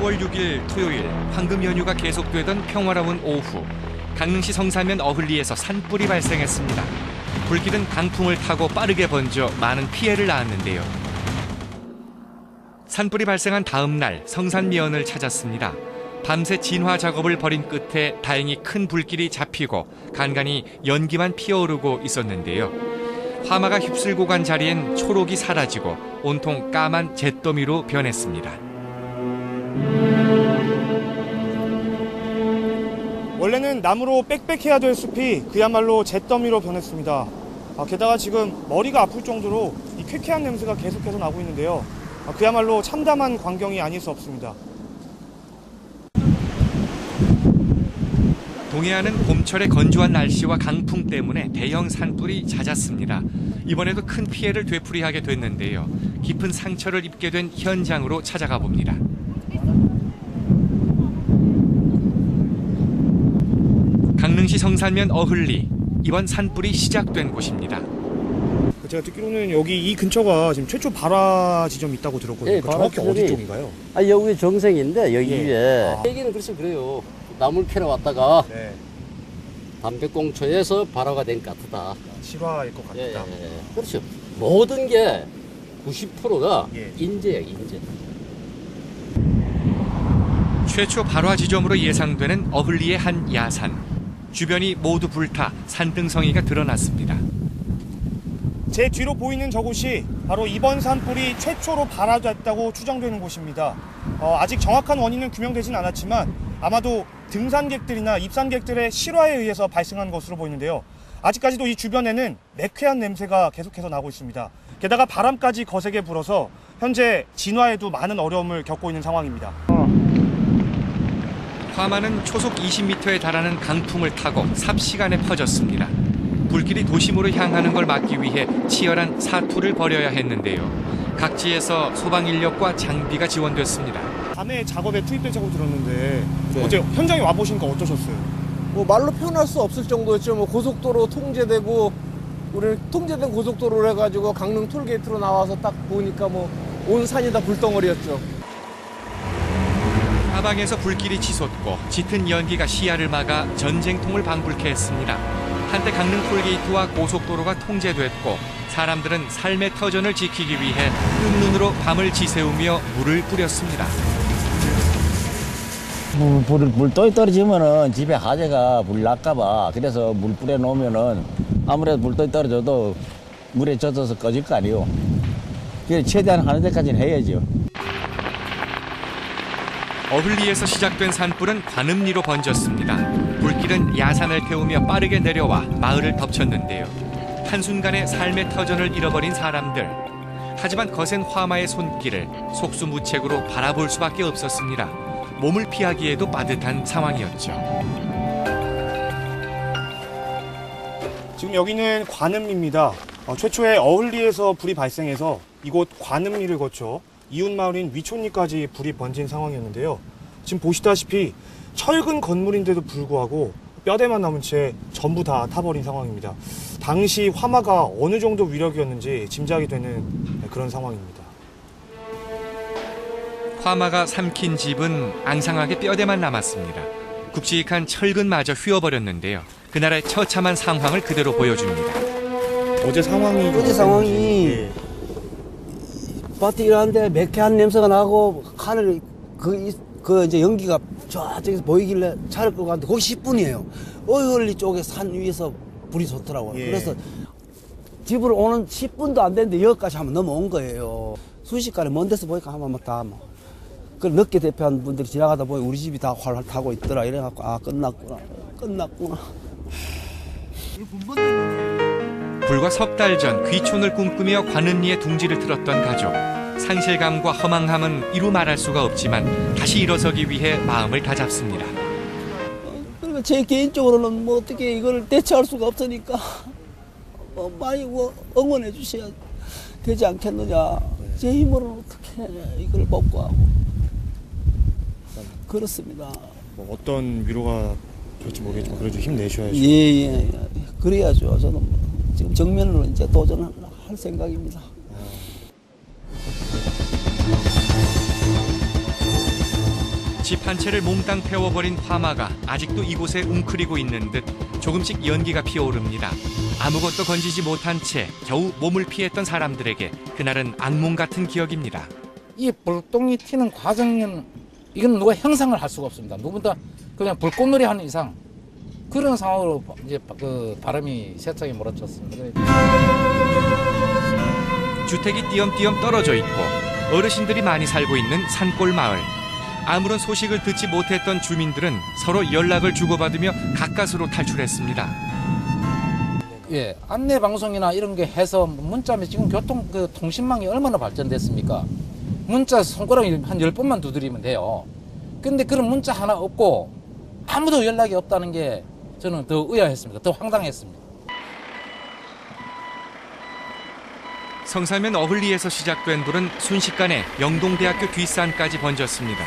10월 6일 토요일 황금 연휴가 계속되던 평화로운 오후, 강릉시 성사면 어흘리에서 산불이 발생했습니다. 불길은 강풍을 타고 빠르게 번져 많은 피해를 낳았는데요. 산불이 발생한 다음 날 성산미연을 찾았습니다. 밤새 진화 작업을 벌인 끝에 다행히 큰 불길이 잡히고 간간히 연기만 피어오르고 있었는데요. 화마가 휩쓸고 간 자리엔 초록이 사라지고 온통 까만 잿더미로 변했습니다. 원래는 나무로 빽빽해야 될 숲이 그야말로 잿더미로 변했습니다. 게다가 지금 머리가 아플 정도로 이 쾌쾌한 냄새가 계속해서 나고 있는데요. 그야말로 참담한 광경이 아닐 수 없습니다. 동해안은 봄철의 건조한 날씨와 강풍 때문에 대형 산불이 잦았습니다. 이번에도 큰 피해를 되풀이하게 됐는데요. 깊은 상처를 입게 된 현장으로 찾아가 봅니다. 강릉시 성산면 어흘리, 이번 산불이 시작된 곳입니다. 제가 듣기로는 여기 이 근처가 지금 최초 발화 지점이 있다고 들었거든요. 예, 정확히 어디 쪽인가요? 여기 정생인데 여기 예. 위에 얘기는 글쎄 그래요. 나물 캐러 왔다가 네. 담배꽁초에서 발화가 된 것 같다. 실화일 것 같다. 예. 그렇죠. 모든 게 90%가 예. 인재예요, 인재. 최초 발화 지점으로 예상되는 어흘리의 한 야산. 주변이 모두 불타 산등성이가 드러났습니다. 제 뒤로 보이는 저곳이 바로 이번 산불이 최초로 발화됐다고 추정되는 곳입니다. 아직 정확한 원인은 규명되진 않았지만 아마도 등산객들이나 입산객들의 실화에 의해서 발생한 것으로 보이는데요. 아직까지도 이 주변에는 매캐한 냄새가 계속해서 나고 있습니다. 게다가 바람까지 거세게 불어서 현재 진화에도 많은 어려움을 겪고 있는 상황입니다. 화마는 초속 20m에 달하는 강풍을 타고 삽시간에 퍼졌습니다. 불길이 도심으로 향하는 걸 막기 위해 치열한 사투를 벌여야 했는데요. 각지에서 소방 인력과 장비가 지원됐습니다. 밤에 작업에 투입됐다고 들었는데 네. 어제 현장에 와보시니까 어떠셨어요? 뭐 말로 표현할 수 없을 정도였죠. 뭐 고속도로 통제되고 우리 통제된 고속도로를 해가지고 강릉 톨게이트로 나와서 딱 보니까 뭐 온 산이 다 불덩어리였죠. 사방에서 불길이 치솟고 짙은 연기가 시야를 막아 전쟁통을 방불케 했습니다. 한때 강릉 톨게이트와 고속도로가 통제됐고 사람들은 삶의 터전을 지키기 위해 끈눈으로 밤을 지새우며 물을 뿌렸습니다. 물 떨어지면은 집에 화재가 불 날까봐 그래서 물 뿌려 놓으면은 아무래도 물떠 떨어져도 물에 젖어서 꺼질 거 아니에요. 그래서 최대한 하는 데까지는 해야죠. 어흘리에서 시작된 산불은 관음리로 번졌습니다. 불길은 야산을 태우며 빠르게 내려와 마을을 덮쳤는데요. 한순간에 삶의 터전을 잃어버린 사람들. 하지만 거센 화마의 손길을 속수무책으로 바라볼 수밖에 없었습니다. 몸을 피하기에도 빠듯한 상황이었죠. 지금 여기는 관음리입니다. 최초에 어흘리에서 불이 발생해서 이곳 관음리를 거쳐 이웃마을인 위촌리까지 불이 번진 상황이었는데요. 지금 보시다시피 철근 건물인데도 불구하고 뼈대만 남은 채 전부 다 타버린 상황입니다. 당시 화마가 어느 정도 위력이었는지 짐작이 되는 그런 상황입니다. 화마가 삼킨 집은 앙상하게 뼈대만 남았습니다. 굵직한 철근마저 휘어버렸는데요. 그날의 처참한 상황을 그대로 보여줍니다. 어제 상황이 어제 상황이 밭에 일하는데 매캐한 냄새가 나고 하늘 그 이제 연기가 저쪽에서 보이길래 차를 끌고 갔는데 거기 10분이에요. 어흘리 쪽에 산 위에서 불이 솟더라고요. 예. 그래서 집으로 오는 10분도 안 됐는데 여기까지 한번 넘어온 거예요. 순식간에 먼 데서 보니까 한번 막 다 뭐. 그 늦게 대표한 분들이 지나가다 보니 우리 집이 다 활활 타고 있더라. 이래갖고 끝났구나. 불과 석 달 전 귀촌을 꿈꾸며 관음리에 둥지를 틀었던 가족. 상실감과 허망함은 이루 말할 수가 없지만 다시 일어서기 위해 마음을 다잡습니다. 그러니까 제 개인적으로는 뭐 어떻게 이걸 대처할 수가 없으니까 많이 응원해 주셔야 되지 않겠느냐. 제 힘으로는 어떻게 이걸 먹고 하고 그렇습니다. 뭐 어떤 위로가 될지 모르겠지만 그래도 힘내셔야죠. 예. 그래야죠. 저는 지금 정면으로 이제 도전할 생각입니다. 집 한 채를 몽땅 태워버린 화마가 아직도 이곳에 웅크리고 있는 듯 조금씩 연기가 피어오릅니다. 아무것도 건지지 못한 채 겨우 몸을 피했던 사람들에게 그날은 악몽 같은 기억입니다. 이 불똥이 튀는 과정은 이건 누가 형상을 할 수가 없습니다. 누구보다 그냥 불꽃놀이 하는 이상 그런 상황으로 이제 그 바람이 세차게 몰아쳤습니다. 주택이 띄엄띄엄 떨어져 있고 어르신들이 많이 살고 있는 산골 마을. 아무런 소식을 듣지 못했던 주민들은 서로 연락을 주고받으며 가까스로 탈출했습니다. 예, 안내 방송이나 이런 게 해서 문자면 지금 교통 그 통신망이 얼마나 발전됐습니까? 문자 손가락이 한 10번만 두드리면 돼요. 근데 그런 문자 하나 없고 아무도 연락이 없다는 게 저는 더 의아했습니다. 더 황당했습니다. 성사면 어글리에서 시작된 불은 순식간에 영동대학교 뒷산까지 번졌습니다.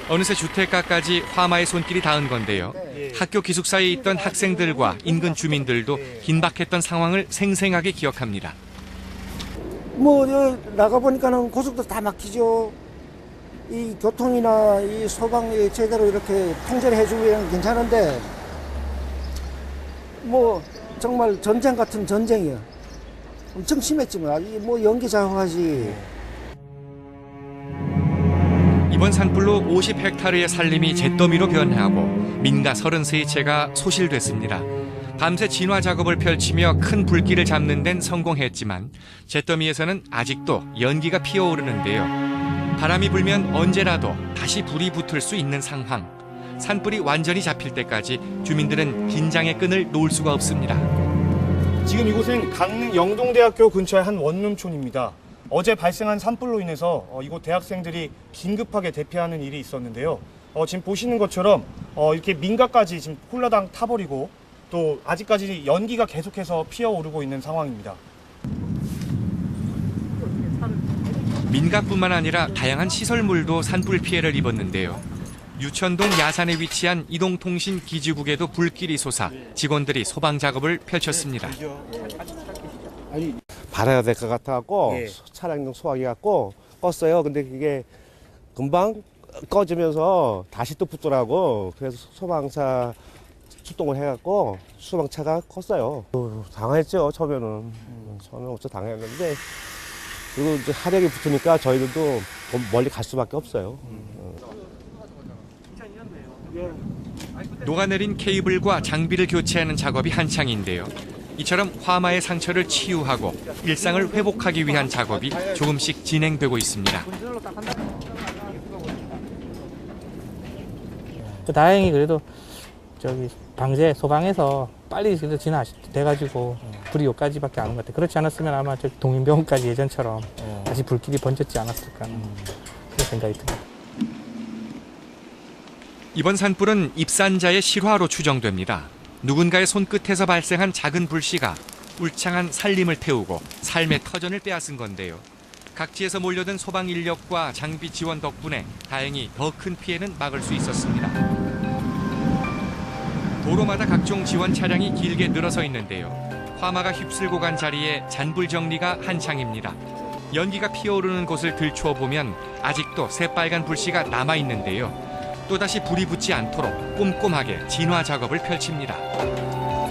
어느새 주택가까지 화마의 손길이 닿은 건데요. 학교 기숙사에 있던 학생들과 인근 주민들도 긴박했던 상황을 생생하게 기억합니다. 나가보니까는 고속도로 다 막히죠. 이 교통이나 이 소방이 제대로 이렇게 통제를 해주면 괜찮은데, 정말 전쟁 같은 전쟁이에요. 엄청 심했지만, 연기 작용하지. 이번 산불로 50헥타르의 산림이 잿더미로 변하고 민가 33채가 소실됐습니다. 밤새 진화 작업을 펼치며 큰 불길을 잡는 데는 성공했지만 잿더미에서는 아직도 연기가 피어오르는데요. 바람이 불면 언제라도 다시 불이 붙을 수 있는 상황. 산불이 완전히 잡힐 때까지 주민들은 긴장의 끈을 놓을 수가 없습니다. 지금 이곳은 강릉 영동대학교 근처의 한 원룸촌입니다. 어제 발생한 산불로 인해서 이곳 대학생들이 긴급하게 대피하는 일이 있었는데요. 지금 보시는 것처럼 이렇게 민가까지 지금 홀라당 타버리고 또 아직까지 연기가 계속해서 피어오르고 있는 상황입니다. 민가뿐만 아니라 다양한 시설물도 산불 피해를 입었는데요. 유천동 야산에 위치한 이동통신 기지국에도 불길이 솟아 직원들이 소방 작업을 펼쳤습니다. 발해야 될 것 같아갖고 차량용 소화기 갖고 껐어요. 근데 그게 금방 꺼지면서 다시 또 붙더라고. 그래서 소방차 출동을 해갖고 소방차가 껐어요. 당했죠. 처음에는 엄청 당했는데 그리고 이제 화력이 붙으니까 저희들도 멀리 갈 수밖에 없어요. 녹아내린 케이블과 장비를 교체하는 작업이 한창인데요. 이처럼 화마의 상처를 치유하고 일상을 회복하기 위한 작업이 조금씩 진행되고 있습니다. 다행히 그래도 방제 소방에서 빨리 진화돼가지고 불이 여기까지밖에 안 온 것 같아요. 그렇지 않았으면 아마 동인병원까지 예전처럼 다시 불길이 번졌지 않았을까 하는 그런 생각이 듭니다. 이번 산불은 입산자의 실화로 추정됩니다. 누군가의 손끝에서 발생한 작은 불씨가 울창한 산림을 태우고 삶의 터전을 빼앗은 건데요. 각지에서 몰려든 소방 인력과 장비 지원 덕분에 다행히 더 큰 피해는 막을 수 있었습니다. 도로마다 각종 지원 차량이 길게 늘어서 있는데요. 화마가 휩쓸고 간 자리에 잔불 정리가 한창입니다. 연기가 피어오르는 곳을 들추어 보면 아직도 새빨간 불씨가 남아있는데요. 또다시 불이 붙지 않도록 꼼꼼하게 진화 작업을 펼칩니다.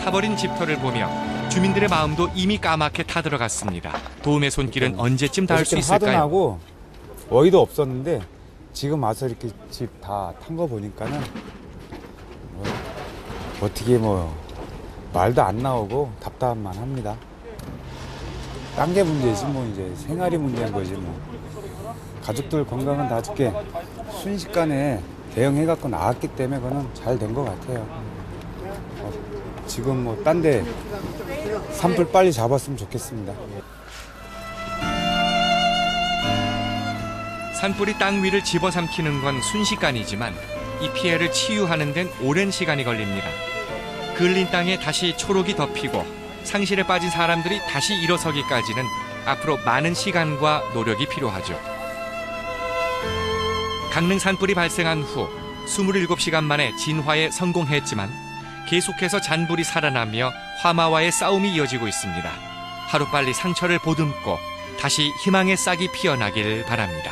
타버린 집터를 보며 주민들의 마음도 이미 까맣게 타들어갔습니다. 도움의 손길은 언제쯤 닿을 수 있을까요? 하든하고 어이도 없었는데 지금 와서 이렇게 집 다 탄 거 보니까는 어떻게 말도 안 나오고 답답만 합니다. 딴 게 문제지 이제 생활이 문제인 거지 가족들 건강은 다 좋게 순식간에 대응해갖고 나왔기 때문에 그거는 잘 된 것 같아요. 지금 딴 데 산불 빨리 잡았으면 좋겠습니다. 산불이 땅 위를 집어삼키는 건 순식간이지만 이 피해를 치유하는 데는 오랜 시간이 걸립니다. 그을린 땅에 다시 초록이 덮이고 상실에 빠진 사람들이 다시 일어서기까지는 앞으로 많은 시간과 노력이 필요하죠. 강릉 산불이 발생한 후 27시간 만에 진화에 성공했지만 계속해서 잔불이 살아나며 화마와의 싸움이 이어지고 있습니다. 하루빨리 상처를 보듬고 다시 희망의 싹이 피어나길 바랍니다.